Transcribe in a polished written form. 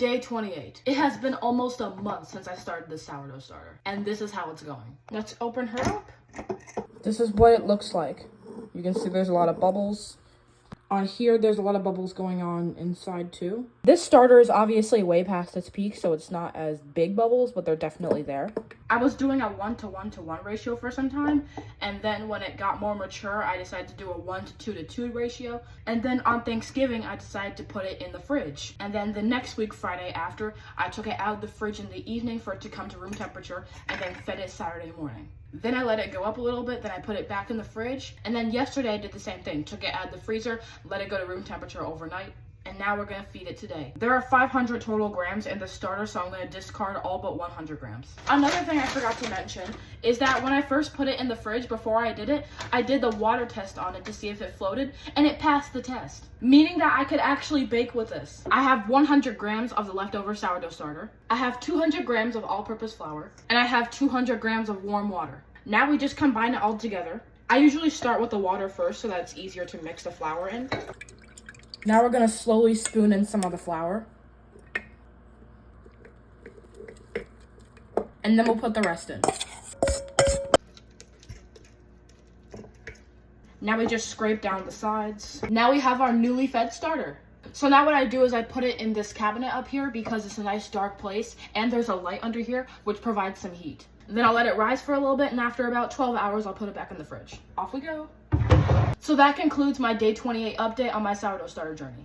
Day 28. It has been almost a month since I started this sourdough starter, and this is how it's going. Let's open her up. This is what it looks like. You can see there's a lot of bubbles. On here, there's a lot of bubbles going on inside too. This starter is obviously way past its peak, so it's not as big bubbles, but they're definitely there. I was doing a 1:1:1 ratio for some time, and then when it got more mature, I decided to do a 1:2:2 ratio. And then on Thanksgiving, I decided to put it in the fridge. And then the next week, Friday after, I took it out of the fridge in the evening for it to come to room temperature, and then fed it Saturday morning. Then I let it go up a little bit, then I put it back in the fridge. And then yesterday I did the same thing. Took it out of the freezer, let it go to room temperature overnight. And now we're gonna feed it today. There are 500 total grams in the starter, so I'm gonna discard all but 100 grams. Another thing I forgot to mention is that when I first put it in the fridge, before I did the water test on it to see if it floated, and it passed the test. Meaning that I could actually bake with this. I have 100 grams of the leftover sourdough starter. I have 200 grams of all-purpose flour, and I have 200 grams of warm water. Now we just combine it all together. I usually start with the water first so that it's easier to mix the flour in. Now we're gonna slowly spoon in some of the flour. And then we'll put the rest in. Now we just scrape down the sides. Now we have our newly fed starter. So now what I do is I put it in this cabinet up here because it's a nice dark place and there's a light under here which provides some heat. Then I'll let it rise for a little bit, and after about 12 hours, I'll put it back in the fridge. Off we go. So that concludes my day 28 update on my sourdough starter journey.